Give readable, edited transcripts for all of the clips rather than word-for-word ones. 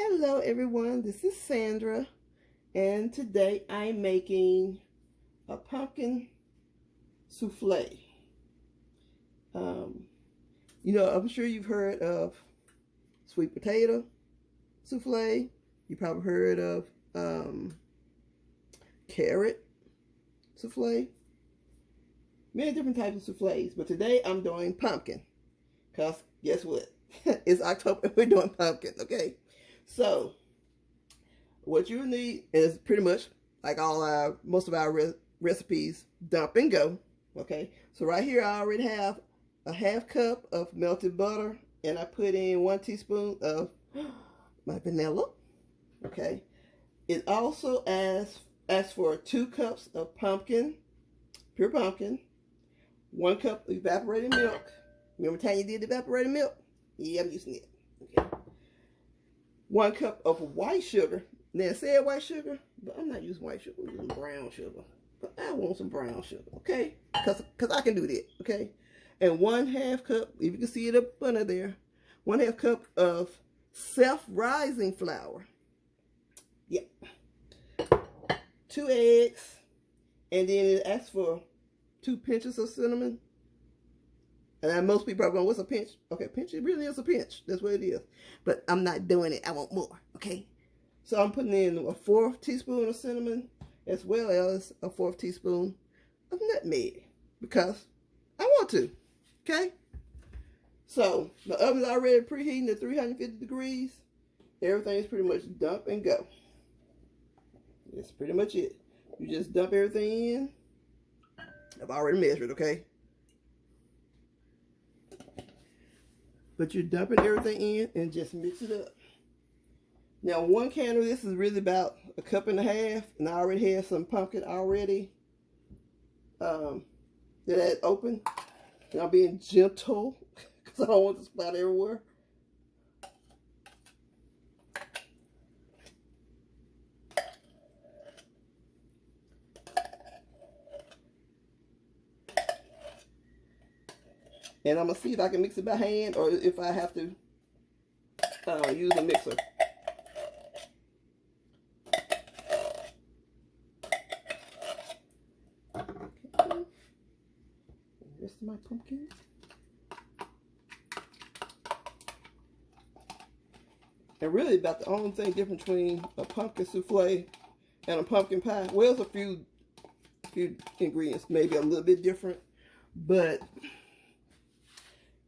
Hello everyone, this is Sandra, and today I'm making a pumpkin souffle. I'm sure you've heard of sweet potato souffle. You probably heard of carrot souffle. Many different types of souffles, but today I'm doing pumpkin. Because guess what? It's October and we're doing pumpkin, okay? So, what you need is pretty much like most of our recipes, dump and go, okay? So right here I already have a half cup of melted butter, and I put in 1 teaspoon of my vanilla, okay? It also asks for 2 cups of pumpkin, pure pumpkin, 1 cup of evaporated milk. Remember Tanya did evaporated milk? Yeah, I'm using it. Okay. 1 cup of white sugar. Now it said white sugar, but I'm not using white sugar. I'm using brown sugar. But I want some brown sugar, okay? Cause I can do that, okay? And 1/2 cup, if you can see it up under there, 1/2 cup of self-rising flour. Yep. 2 eggs, and then it asks for 2 pinches of cinnamon. And most people are going, what's a pinch? Okay, pinch, it really is a pinch. That's what it is. But I'm not doing it. I want more, okay? So I'm putting in a 1/4 teaspoon of cinnamon, as well as a 1/4 teaspoon of nutmeg, because I want to, okay? So the oven's already preheating at 350 degrees. Everything's pretty much dump and go. That's pretty much it. You just dump everything in. I've already measured, okay? But you're dumping everything in and just mix it up. Now 1 can of this is really about 1.5 cups, and I already have some pumpkin already that I had open. And I'm being gentle because I don't want it to splatter everywhere. And I'm going to see if I can mix it by hand or if I have to use a mixer. Okay. The rest of my pumpkin. And really about the only thing different between a pumpkin souffle and a pumpkin pie. Well, there's a few ingredients maybe a little bit different, but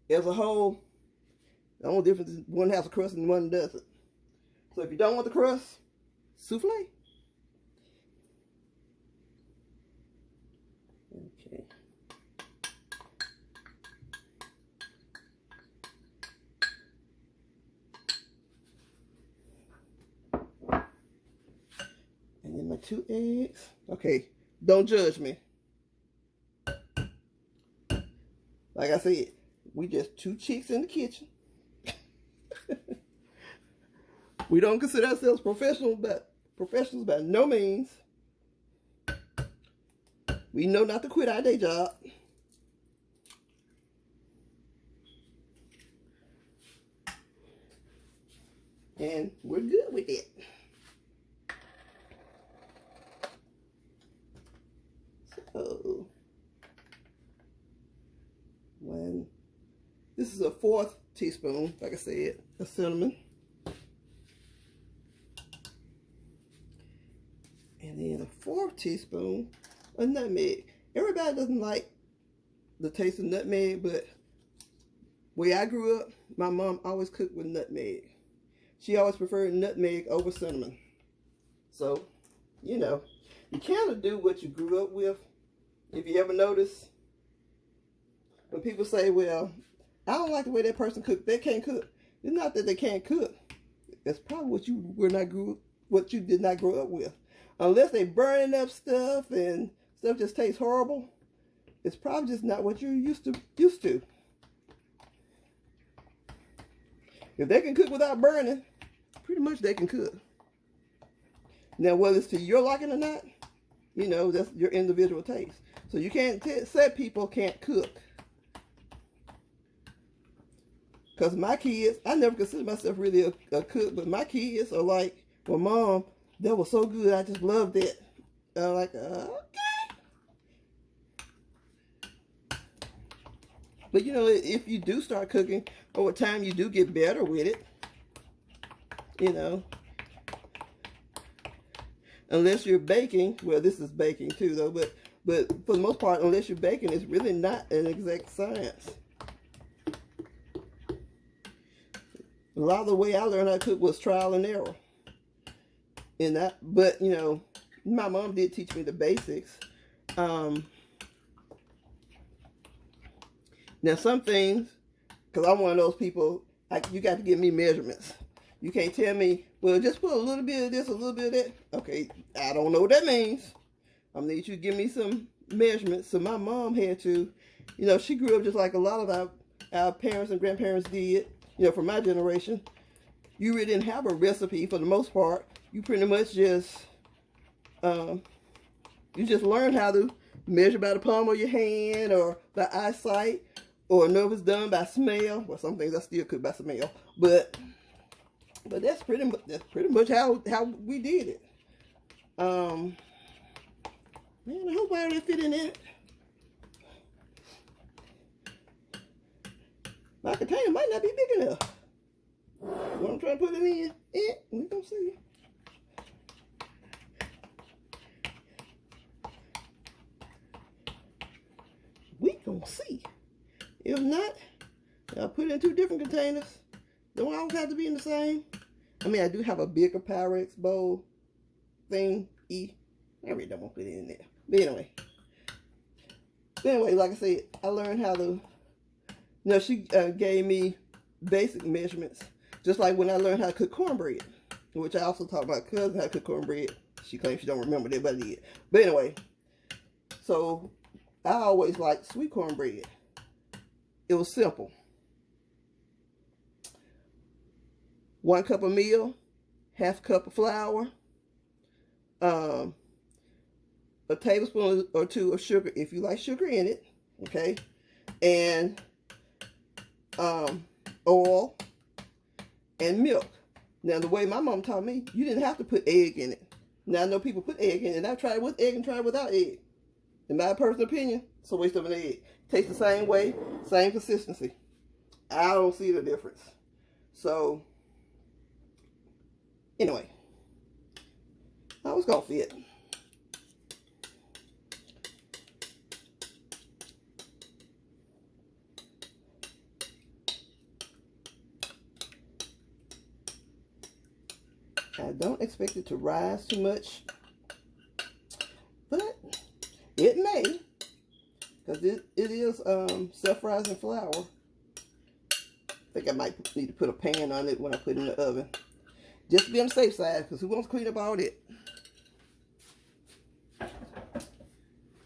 as a whole, the only difference is one has a crust and one doesn't. So if you don't want the crust, souffle. Okay. And then my 2 eggs. Okay, don't judge me. Like I said, we just 2 chicks in the kitchen. We don't consider ourselves professionals by no means. We know not to quit our day job. And we're good with it. So, this is a 1/4 teaspoon, like I said, of cinnamon. And then a 1/4 teaspoon of nutmeg. Everybody doesn't like the taste of nutmeg, but the way I grew up, my mom always cooked with nutmeg. She always preferred nutmeg over cinnamon. So, you kind of do what you grew up with. If you ever notice, when people say, well, I don't like the way that person cooks, they can't cook. It's not that they can't cook. It's probably what you did not grow up with. Unless they burning up stuff and stuff just tastes horrible, it's probably just not what you're used to. If they can cook without burning, pretty much they can cook. Now, whether it's to your liking or not, that's your individual taste. So you can't say people can't cook. Because my kids, I never considered myself really a cook, but my kids are like, well, Mom, that was so good. I just loved it. I'm like, okay. But, you know, if you do start cooking, over time you do get better with it. You know. Unless you're baking. Well, this is baking too, though. But for the most part, unless you're baking, it's really not an exact science. A lot of the way I learned how to cook was trial and error. And that, but, you know, my mom did teach me the basics. Now, some things, because I'm one of those people, you got to give me measurements. You can't tell me, well, just put a little bit of this, a little bit of that. Okay, I don't know what that means. I'm going to need you to give me some measurements. So my mom had to, you know, she grew up just like a lot of our parents and grandparents did, you know, from my generation. You really didn't have a recipe for the most part. You pretty much just, you just learned how to measure by the palm of your hand or by eyesight, or know if it's done by smell. Well, some things I still cook by smell, but that's pretty much how we did it. Man, I hope I already fit in it. My container might not be big enough. What I'm trying to put it in, we gonna see. We gonna see. If not, I'll put it in 2 different containers. Don't always have to be in the same. I mean, I do have a bigger Pyrex bowl thing. I really don't want to put it in there. But anyway, like I said, I learned how to, you know, she gave me basic measurements. Just like when I learned how to cook cornbread, which I also taught my cousin how to cook cornbread. She claims she don't remember that, but I did. But anyway, so I always liked sweet cornbread. It was simple. 1 cup of meal, 1/2 cup of flour, a tablespoon or 2 of sugar if you like sugar in it, okay, and oil and milk. Now, the way my mom taught me, you didn't have to put egg in it. Now, I know people put egg in it, and I've tried it with egg and tried it without egg. In my personal opinion, it's a waste of an egg. Tastes the same way, same consistency. I don't see the difference. So, anyway, I was gonna fit. I don't expect it to rise too much, but it may, because it is self-rising flour. I think I might need to put a pan on it when I put it in the oven, just to be on the safe side, because who wants to clean up all that?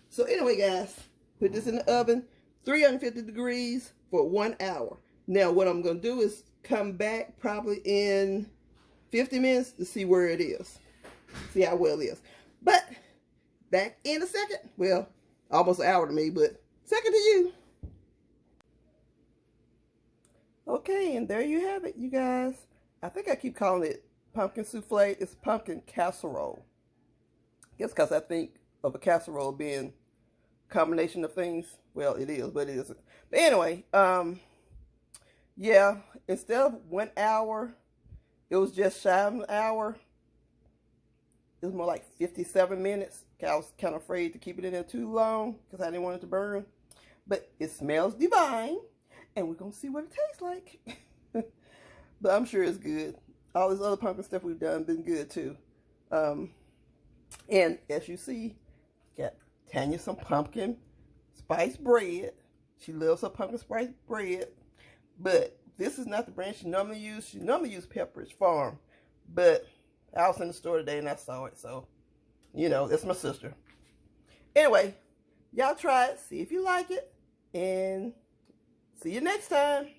So anyway, guys, put this in the oven, 350 degrees for 1 hour. Now, what I'm going to do is come back probably in 50 minutes to see where it is. See how well it is. But back in a second. Well, almost an hour to me, but second to you. Okay, and there you have it, you guys. I think I keep calling it pumpkin souffle. It's pumpkin casserole. I guess because I think of a casserole being a combination of things. Well, it is, but it isn't. But anyway, yeah, instead of 1 hour, it was just shy of an hour. It was more like 57 minutes. I was kind of afraid to keep it in there too long because I didn't want it to burn. But it smells divine, and we're going to see what it tastes like. But I'm sure it's good. All this other pumpkin stuff we've done been good too. And as you see, got Tanya some pumpkin spice bread. She loves her pumpkin spice bread. But this is not the brand she normally uses. She normally uses Pepperidge Farm. But I was in the store today and I saw it. So, you know, that's my sister. Anyway, y'all try it. See if you like it. And see you next time.